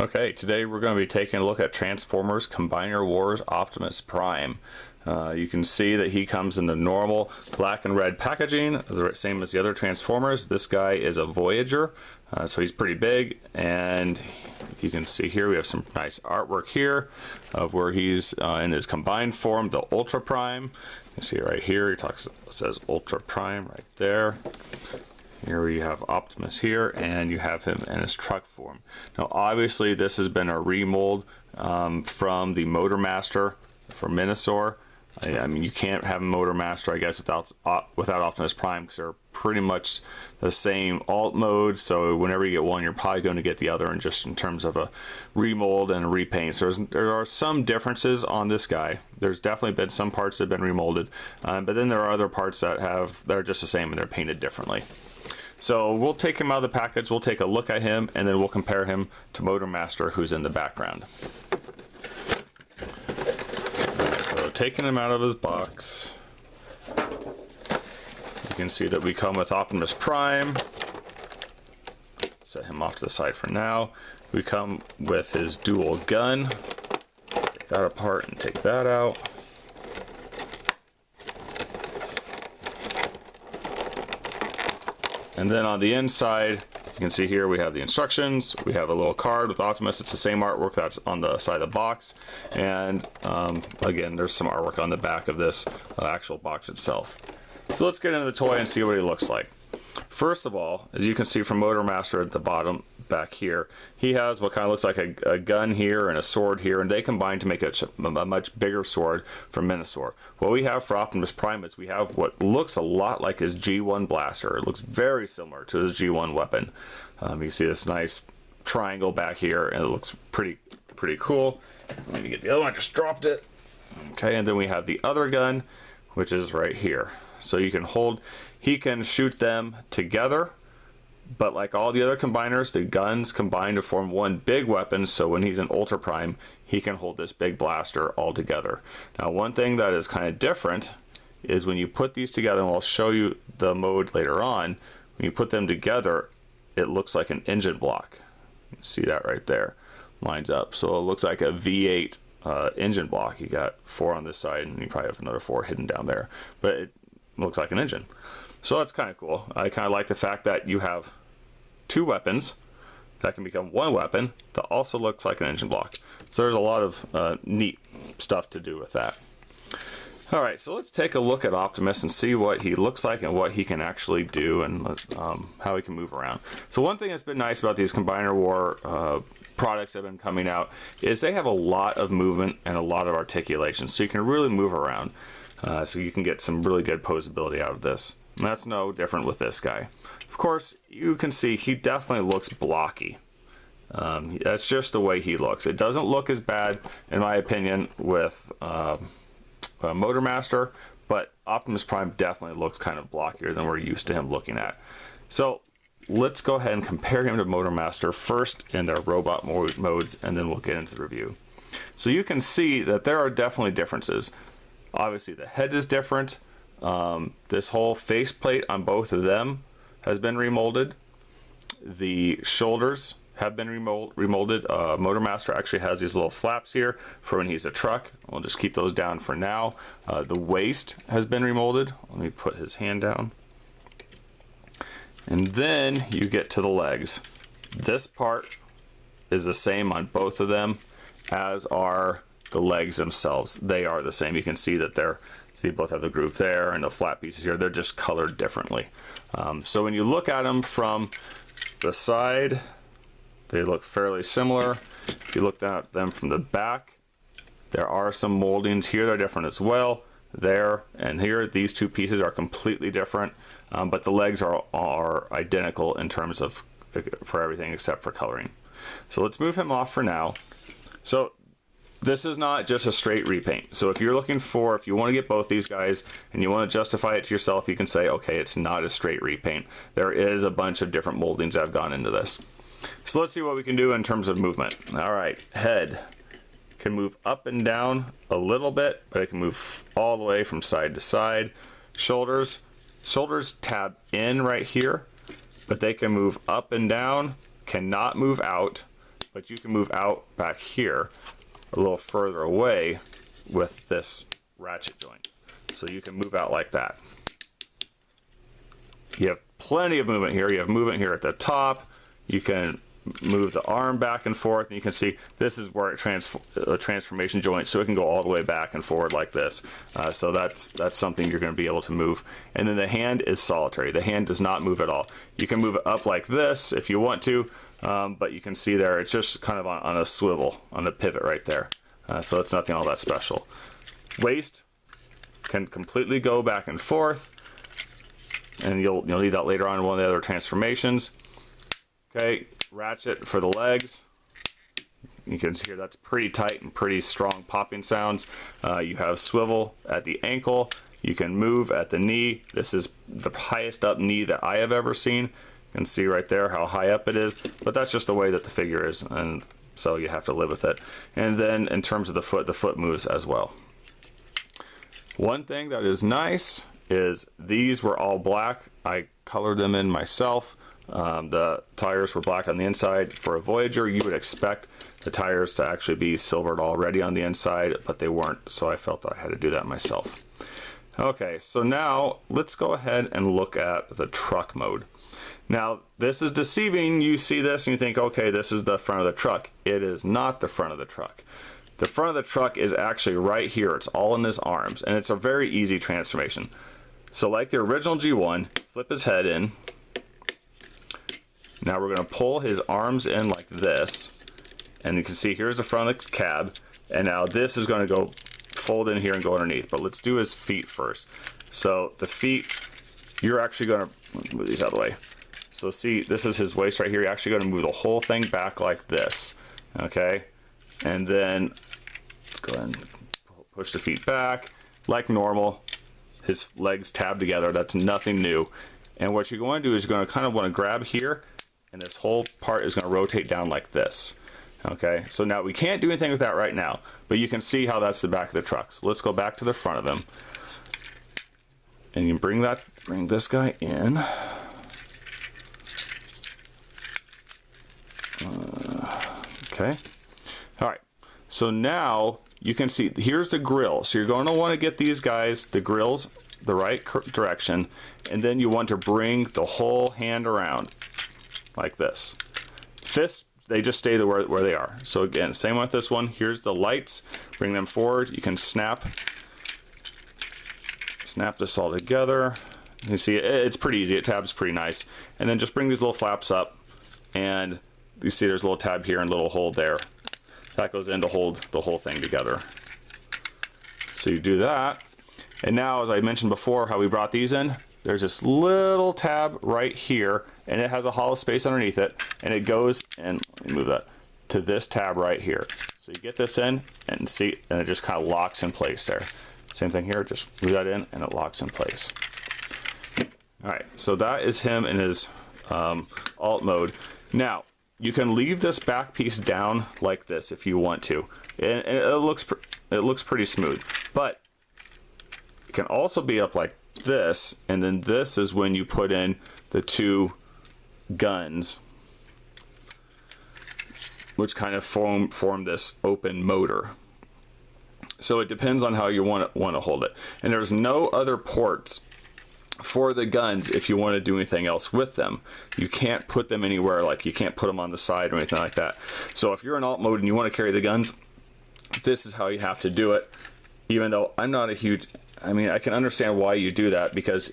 Okay, today we're going to be taking a look at Transformers Combiner Wars Optimus Prime. You can see that he comes in the normal black and red packaging, the same as the other Transformers. This guy is a Voyager, so he's pretty big, and if you can see here, we have some nice artwork here of where he's in his combined form, the Ultra Prime. You can see right here, it says Ultra Prime right there. Here we have Optimus here, and you have him in his truck form. Now, obviously, this has been a remold from the Motormaster for Minosaur. I mean, you can't have a Motormaster, I guess, without Optimus Prime, because they're pretty much the same alt mode. So whenever you get one, you're probably going to get the other, and just in terms of a remold and a repaint. So there are some differences on this guy. There's definitely been some parts that have been remolded, but then there are other parts that are just the same and they're painted differently. So we'll take him out of the package, we'll take a look at him, and then we'll compare him to Motormaster, who's in the background. Right, so taking him out of his box, you can see that we come with Optimus Prime. Set him off to the side for now. We come with his dual gun. Take that apart and take that out. And then on the inside, you can see here we have the instructions. We have a little card with Optimus. It's the same artwork that's on the side of the box. And again, there's some artwork on the back of this actual box itself. So let's get into the toy and see what he looks like. First of all, as you can see from Motormaster at the bottom back here, he has what kind of looks like a gun here and a sword here, and they combine to make a much bigger sword from Minosaur. What we have for Optimus Prime is we have what looks a lot like his G1 blaster. It looks very similar to his G1 weapon. You see this nice triangle back here, and it looks pretty cool. Let me get the other one, I just dropped it. Okay, and then we have the other gun, which is right here. So you can he can shoot them together, but like all the other combiners, the guns combine to form one big weapon, so when he's in Ultra Prime, he can hold this big blaster all together. Now, one thing that is kind of different is when you put these together, and I'll show you the mode later on, when you put them together, it looks like an engine block. You can see that right there, lines up. So it looks like a V8 engine block. You got 4 on this side, and you probably have another 4 hidden down there, but it looks like an engine. So that's kind of cool. I kind of like the fact that you have 2 weapons that can become one weapon that also looks like an engine block. So there's a lot of neat stuff to do with that. All right, so let's take a look at Optimus and see what he looks like and what he can actually do, and how he can move around. So one thing that's been nice about these Combiner War products that have been coming out is they have a lot of movement and a lot of articulation, so you can really move around. So you can get some really good posability out of this. And that's no different with this guy. Of course, you can see he definitely looks blocky. That's just the way he looks. It doesn't look as bad, in my opinion, with Motormaster, but Optimus Prime definitely looks kind of blockier than we're used to him looking at. So let's go ahead and compare him to Motormaster first in their robot modes, and then we'll get into the review. So you can see that there are definitely differences. Obviously, the head is different. This whole faceplate on both of them has been remolded. The shoulders have been remolded. Motormaster actually has these little flaps here for when he's a truck. We'll just keep those down for now. The waist has been remolded. Let me put his hand down. And then you get to the legs. This part is the same on both of them, as are the legs themselves. They are the same. You can see that they both have the groove there and the flat pieces here. They're just colored differently. So when you look at them from the side, they look fairly similar. If you look at them from the back, there are some moldings here that are different as well. There and here, these 2 pieces are completely different, but the legs are identical in terms of for everything except for coloring. So let's move him off for now. So this is not just a straight repaint. So if you want to get both these guys and you want to justify it to yourself, you can say, okay, it's not a straight repaint. There is a bunch of different moldings that have gone into this. So let's see what we can do in terms of movement. All right, head can move up and down a little bit, but it can move all the way from side to side. Shoulders tab in right here, but they can move up and down, cannot move out. but you can move out back here a little further away with this ratchet joint. So you can move out like that. You have plenty of movement here. You have movement here at the top. You can move the arm back and forth, and you can see this is where it a transformation joint, so it can go all the way back and forward like this. So that's something you're going to be able to move. And then the hand is solitary. The hand does not move at all. You can move it up like this if you want to, but you can see there it's just kind of on a swivel on the pivot right there. So it's nothing all that special. Waist can completely go back and forth, and you'll need that later on in one of the other transformations. Okay, ratchet for the legs. You can hear that's pretty tight and pretty strong popping sounds. You have swivel at the ankle. You can move at the knee. This is the highest up knee that I have ever seen. You can see right there how high up it is, but that's just the way that the figure is, and so you have to live with it. And then in terms of the foot moves as well. One thing that is nice is these were all black. I colored them in myself. The tires were black on the inside. For a Voyager, you would expect the tires to actually be silvered already on the inside, but they weren't, so I felt that I had to do that myself. Okay, so now let's go ahead and look at the truck mode. Now, this is deceiving. You see this and you think, okay, this is the front of the truck. It is not the front of the truck. The front of the truck is actually right here. It's all in his arms, and it's a very easy transformation. So like the original G1, flip his head in. Now we're going to pull his arms in like this, and you can see here's the front of the cab, and now this is going to go fold in here and go underneath. But let's do his feet first. So the feet, you're actually going to move these out of the way. So see, this is his waist right here. You're actually going to move the whole thing back like this, okay? And then let's go ahead and push the feet back like normal. His legs tab together. That's nothing new. And what you're going to do is you're going to kind of want to grab here, and this whole part is going to rotate down like this. Okay, so now we can't do anything with that right now, but you can see how that's the back of the truck. So let's go back to the front of him, and you bring this guy in. Okay, all right. So now you can see here's the grill. So you're going to want to get these guys, the grills, the right direction, and then you want to bring the whole hand around like this. Fists, they just stay where they are. So again, same with this one. Here's the lights. Bring them forward. You can snap this all together. You see, it's pretty easy. It tabs pretty nice. And then just bring these little flaps up, and you see there's a little tab here and a little hole there. That goes in to hold the whole thing together. So you do that. And now, as I mentioned before, how we brought these in, there's this little tab right here, and it has a hollow space underneath it, and it goes, and let me move that, to this tab right here. So you get this in, and see, and it just kind of locks in place there. Same thing here, just move that in, and it locks in place. All right, so that is him in his alt mode. Now, you can leave this back piece down like this if you want to, and it looks pretty smooth. But it can also be up like this, and then this is when you put in the two guns, which kind of form this open motor. So it depends on how you want to hold it. And there's no other ports for the guns if you want to do anything else with them. You can't put them anywhere, like you can't put them on the side or anything like that. So if you're in alt mode and you want to carry the guns, this is how you have to do it. Even though I'm not a huge, I mean, I can understand why you do that, because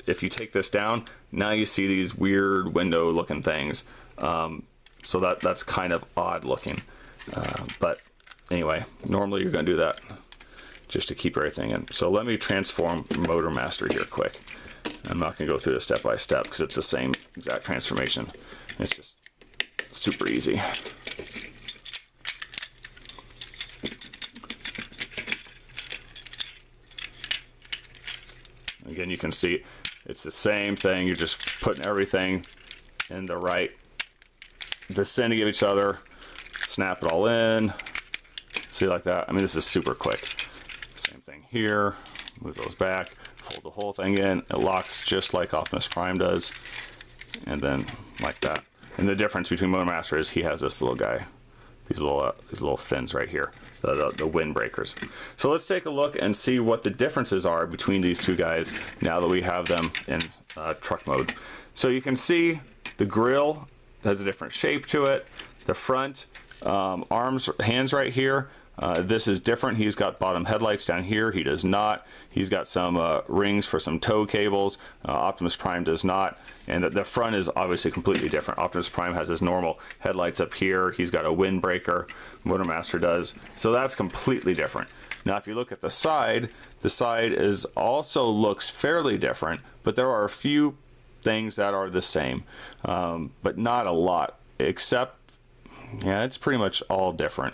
if you take this down, now you see these weird window looking things. So that's kind of odd looking. But anyway, normally you're going to do that just to keep everything in. So let me transform Motormaster here quick. I'm not going to go through this step by step because it's the same exact transformation. It's just super easy. Again, you can see it's the same thing. You're just putting everything in the right vicinity of each other. Snap it all in. See, like that. I mean, this is super quick. Same thing here. Move those back. Fold the whole thing in. It locks just like Optimus Prime does. And then like that. And the difference between Motormaster is he has this little guy, these little fins right here, the windbreakers. So let's take a look and see what the differences are between these two guys now that we have them in truck mode. So you can see the grill has a different shape to it. The front hands right here, this is different. He's got bottom headlights down here. He does not. He's got some rings for some tow cables. Optimus Prime does not. And the front is obviously completely different. Optimus Prime has his normal headlights up here. He's got a windbreaker. Motormaster does. So that's completely different. Now if you look at the side is also looks fairly different, but there are a few things that are the same, but not a lot, except, yeah, it's pretty much all different.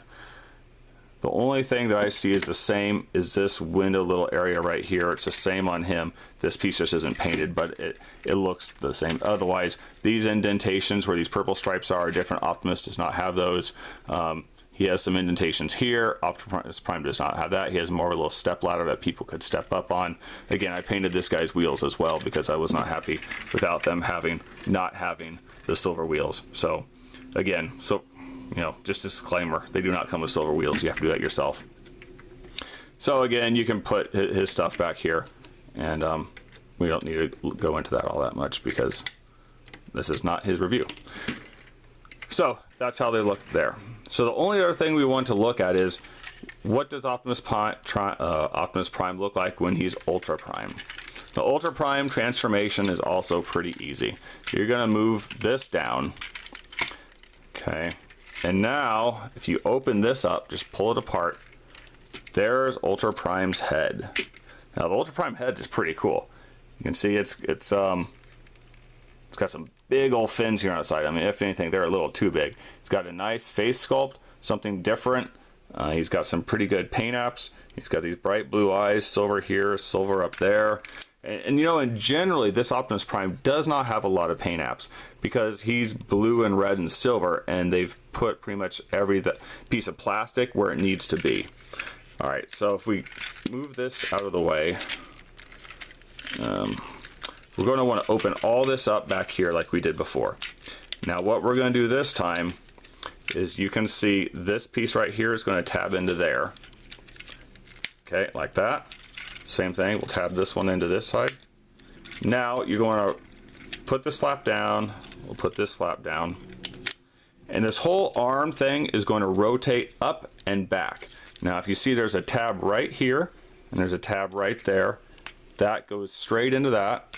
The only thing that I see is the same is this window little area right here. It's the same on him. This piece just isn't painted, but it looks the same. Otherwise, these indentations where these purple stripes are different. Optimus does not have those. He has some indentations here. Optimus Prime does not have that. He has more of a little step ladder that people could step up on. Again, I painted this guy's wheels as well because I was not happy without them not having the silver wheels. So again, you know, just a disclaimer, they do not come with silver wheels. You have to do that yourself. So again, you can put his stuff back here, and we don't need to go into that all that much because this is not his review. So that's how they look there. So the only other thing we want to look at is what does Optimus Prime look like when he's Ultra Prime? The Ultra Prime transformation is also pretty easy. You're going to move this down. Okay. And now, if you open this up, just pull it apart, there's Ultra Prime's head. Now, the Ultra Prime head is pretty cool. You can see it's got some big old fins here on the side. I mean, if anything, they're a little too big. It's got a nice face sculpt, something different. He's got some pretty good paint apps. He's got these bright blue eyes, silver here, silver up there. And you know, and generally this Optimus Prime does not have a lot of paint apps because he's blue and red and silver, and they've put pretty much every piece of plastic where it needs to be. All right, so if we move this out of the way, we're going to want to open all this up back here like we did before. Now what we're going to do this time is, you can see this piece right here is going to tab into there. Okay, like that. Same thing, we'll tab this one into this side. Now you're going to put this flap down, we'll put this flap down, and this whole arm thing is going to rotate up and back. Now if you see, there's a tab right here and there's a tab right there. That goes straight into that.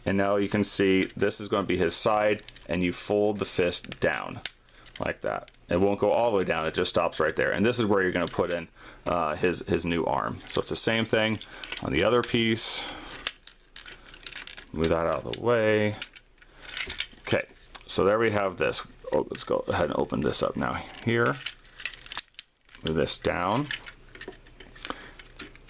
And now you can see this is going to be his side, and you fold the fist down like that. It won't go all the way down, it just stops right there. And this is where you're going to put in his new arm. So it's the same thing on the other piece. Move that out of the way. Okay, so there we have this. Oh, let's go ahead and open this up now. Here, move this down,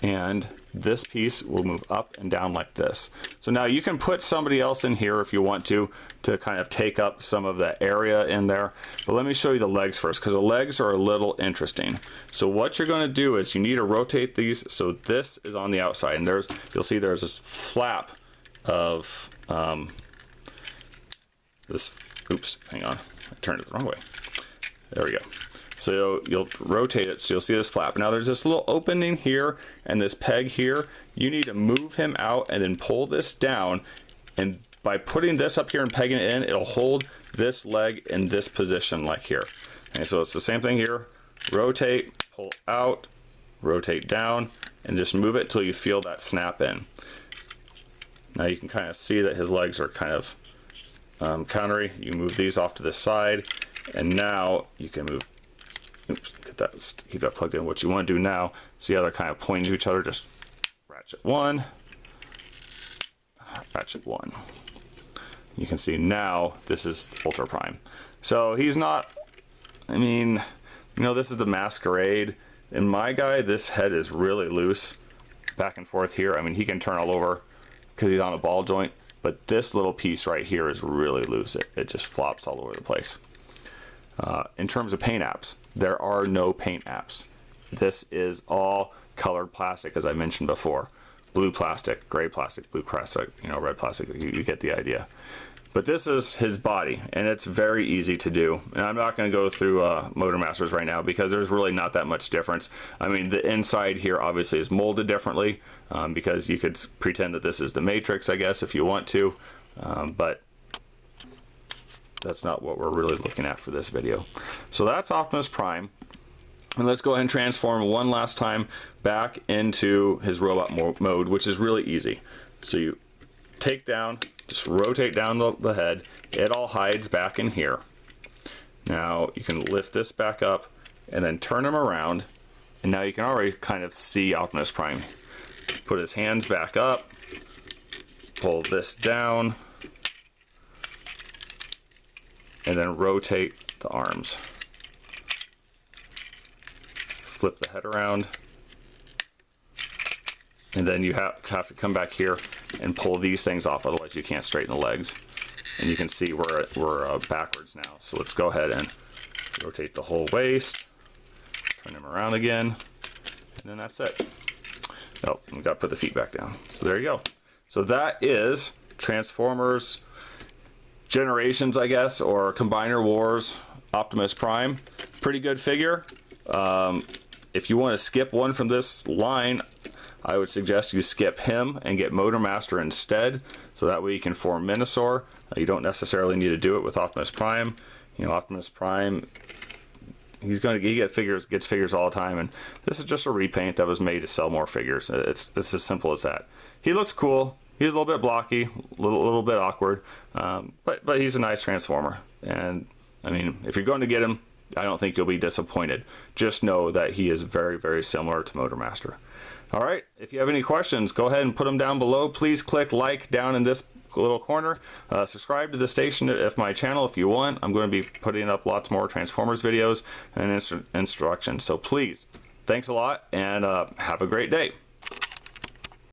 and this piece will move up and down like this. So now you can put somebody else in here if you want to kind of take up some of the area in there. But let me show you the legs first, because the legs are a little interesting. So what you're going to do is you need to rotate these so this is on the outside, and you'll see there's this flap of this. Oops, hang on, I turned it the wrong way. There we go. So you'll rotate it, so you'll see this flap. Now there's this little opening here and this peg here. You need to move him out and then pull this down, and by putting this up here and pegging it in, it'll hold this leg in this position like here. And so it's the same thing here. Rotate, pull out, rotate down, and just move it till you feel that snap in. Now you can kind of see that his legs are kind of countery. You move these off to the side, and now you can move. Oops, keep that plugged in. What you want to do now, see how they're kind of pointing to each other, just ratchet one, ratchet one. You can see now this is Ultra Prime. So he's not, I mean, you know, this is the Masquerade. In my guy, this head is really loose, back and forth here. I mean, he can turn all over because he's on a ball joint, but this little piece right here is really loose. It just flops all over the place. In terms of paint apps, there are no paint apps. This is all colored plastic, as I mentioned before. Blue plastic, gray plastic, blue plastic, you know, red plastic, you get the idea. But this is his body, and it's very easy to do. And I'm not going to go through Motormasters right now because there's really not that much difference. I mean, the inside here obviously is molded differently because you could pretend that this is the Matrix, I guess, if you want to. But that's not what we're really looking at for this video. So that's Optimus Prime. And let's go ahead and transform one last time back into his robot mode, which is really easy. So you take down, just rotate down the head. It all hides back in here. Now you can lift this back up and then turn him around. And now you can already kind of see Optimus Prime. Put his hands back up, pull this down, and then rotate the arms. Flip the head around, and then you have to come back here and pull these things off, otherwise you can't straighten the legs. And you can see we're backwards now. So let's go ahead and rotate the whole waist, turn him around again, and then that's it. Oh, we've got to put the feet back down. So there you go. So that is Transformers Generations, I guess, or Combiner Wars Optimus Prime. Pretty good figure. If you want to skip one from this line, I would suggest you skip him and get Motormaster instead, so that way you can form Minosaur. You don't necessarily need to do it with Optimus Prime. You know, Optimus Prime, he gets figures all the time, and this is just a repaint that was made to sell more figures. It's as simple as that. He looks cool. He's a little bit blocky, a little bit awkward, but he's a nice Transformer. And I mean, if you're going to get him, I don't think you'll be disappointed. Just know that he is very, very similar to Motormaster. All right, if you have any questions, go ahead and put them down below. Please click like down in this little corner. Subscribe to the station if my channel if you want. I'm going to be putting up lots more Transformers videos and instructions. So please, thanks a lot, and have a great day.